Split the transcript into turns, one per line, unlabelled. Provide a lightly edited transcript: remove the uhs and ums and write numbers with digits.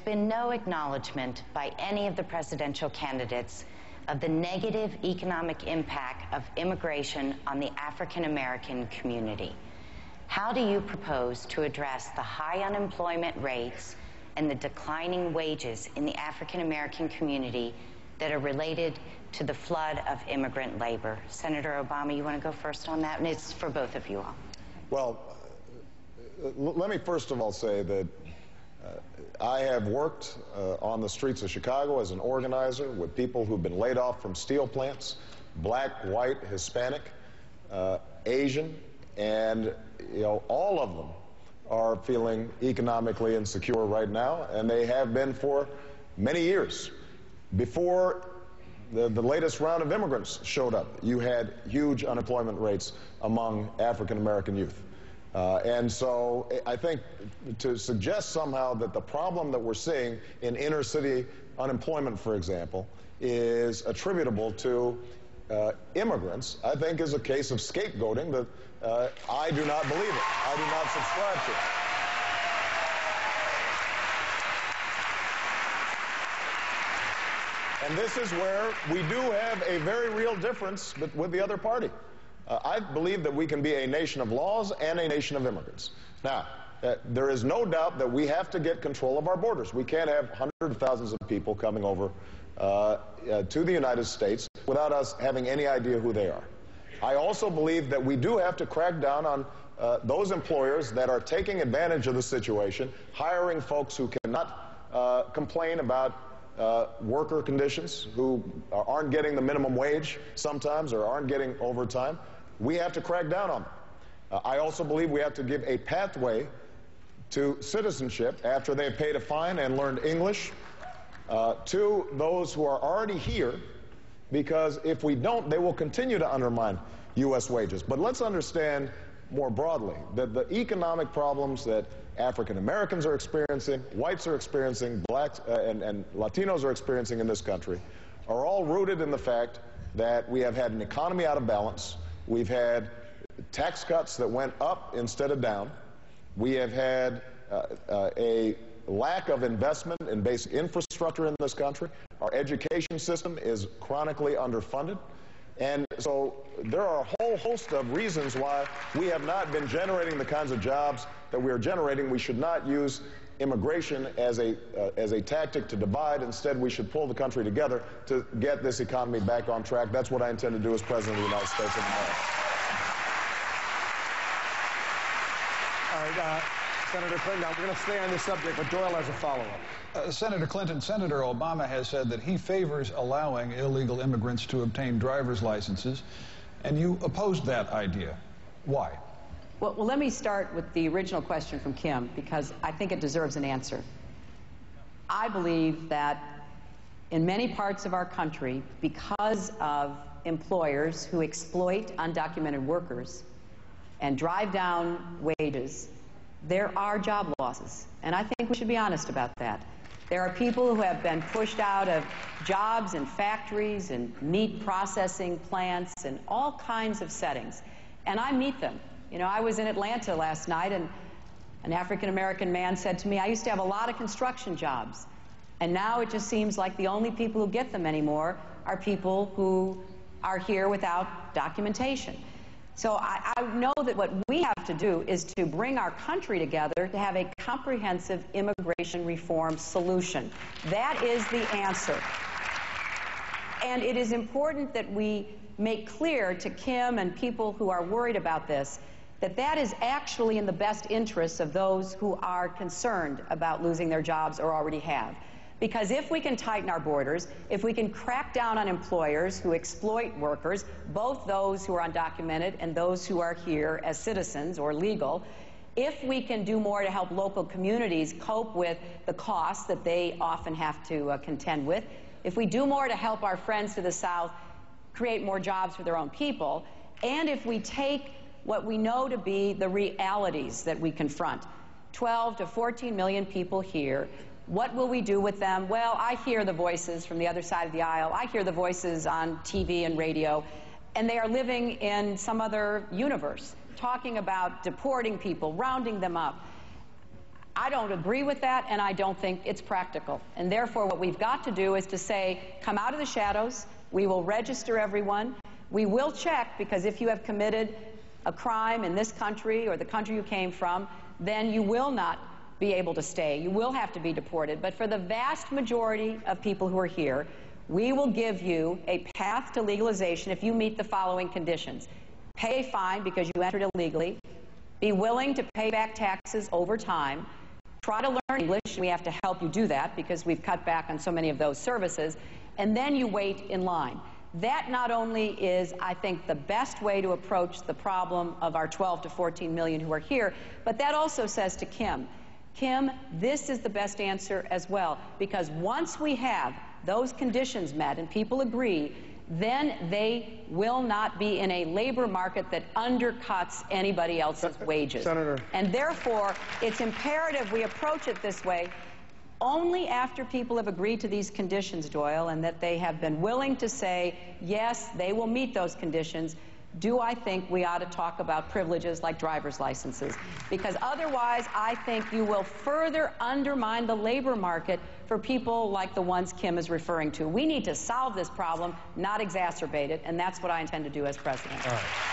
been no acknowledgement by any of the presidential candidates of the negative economic impact of immigration on the African American community. How do you propose to address the high unemployment rates and the declining wages in the African American community that are related to the flood of immigrant labor? Senator Obama, you want to go first on that? And it's for both of you all.
Well, let me first of all say that I have worked on the streets of Chicago as an organizer with people who've been laid off from steel plants, black, white, Hispanic, Asian, and all of them are feeling economically insecure right now, and they have been for many years. Before the latest round of immigrants showed up, you had huge unemployment rates among African American youth. And so I think to suggest somehow that the problem that we're seeing in inner city unemployment, for example, is attributable to immigrants, I think is a case of scapegoating that I do not believe it. I do not subscribe to it. And this is where we do have a very real difference with the other party. I believe that we can be a nation of laws and a nation of immigrants. Now, there is no doubt that we have to get control of our borders. We can't have hundreds of thousands of people coming over to the United States without us having any idea who they are. I also believe that we do have to crack down on those employers that are taking advantage of the situation, hiring folks who cannot complain about worker conditions, who aren't getting the minimum wage sometimes or aren't getting overtime. We have to crack down on them. I also believe we have to give a pathway to citizenship after they've paid a fine and learned English to those who are already here, because if we don't, they will continue to undermine U.S. wages. But let's understand more broadly that the economic problems that African Americans are experiencing, whites are experiencing, blacks and Latinos are experiencing in this country are all rooted in the fact that we have had an economy out of balance. We've had tax cuts that went up instead of down. We have had a lack of investment in basic infrastructure in this country. Our education system is chronically underfunded. And so there are a whole host of reasons why we have not been generating the kinds of jobs that we are generating. We should not use immigration as a tactic to divide. Instead, we should pull the country together to get this economy back on track. That's what I intend to do as President of the United States of America.
All right, Senator Clinton, now we're going to stay on this subject, but Doyle has a follow-up.
Senator Clinton, Senator Obama has said that he favors allowing illegal immigrants to obtain driver's licenses, and you opposed that idea. Why?
Well, let me start with the original question from Kim, because I think it deserves an answer. I believe that in many parts of our country, because of employers who exploit undocumented workers and drive down wages, there are job losses, and I think we should be honest about that. There are people who have been pushed out of jobs in factories and meat processing plants and all kinds of settings, and I meet them. You know, I was in Atlanta last night, and an African-American man said to me, I used to have a lot of construction jobs, and now it just seems like the only people who get them anymore are people who are here without documentation. So I know that what we have to do is to bring our country together to have a comprehensive immigration reform solution. That is the answer. And it is important that we make clear to Kim and people who are worried about this that that is actually in the best interests of those who are concerned about losing their jobs or already have. Because if we can tighten our borders, if we can crack down on employers who exploit workers, both those who are undocumented and those who are here as citizens or legal, if we can do more to help local communities cope with the costs that they often have to contend with, if we do more to help our friends to the South create more jobs for their own people, and if we take what we know to be the realities that we confront, 12 to 14 million people here, what will we do with them? Well, I hear the voices from the other side of the aisle. I hear the voices on TV and radio, and they are living in some other universe, talking about deporting people, rounding them up. I don't agree with that, and I don't think it's practical. And therefore, what we've got to do is to say, come out of the shadows. We will register everyone. We will check, because if you have committed a crime in this country or the country you came from, then you will not be able to stay. You will have to be deported. But for the vast majority of people who are here, we will give you a path to legalization if you meet the following conditions. Pay a fine because you entered illegally. Be willing to pay back taxes over time. Try to learn English. We have to help you do that because we've cut back on so many of those services. And then you wait in line. That not only is, I think, the best way to approach the problem of our 12 to 14 million who are here, but that also says to Kim, Kim, this is the best answer as well, because once we have those conditions met and people agree, then they will not be in a labor market that undercuts anybody else's wages.
Senator.
And therefore, it's imperative we approach it this way only after people have agreed to these conditions, Doyle, and that they have been willing to say, yes, they will meet those conditions. Do I think we ought to talk about privileges like driver's licenses? Because otherwise, I think you will further undermine the labor market for people like the ones Kim is referring to. We need to solve this problem, not exacerbate it, and that's what I intend to do as president.
All right.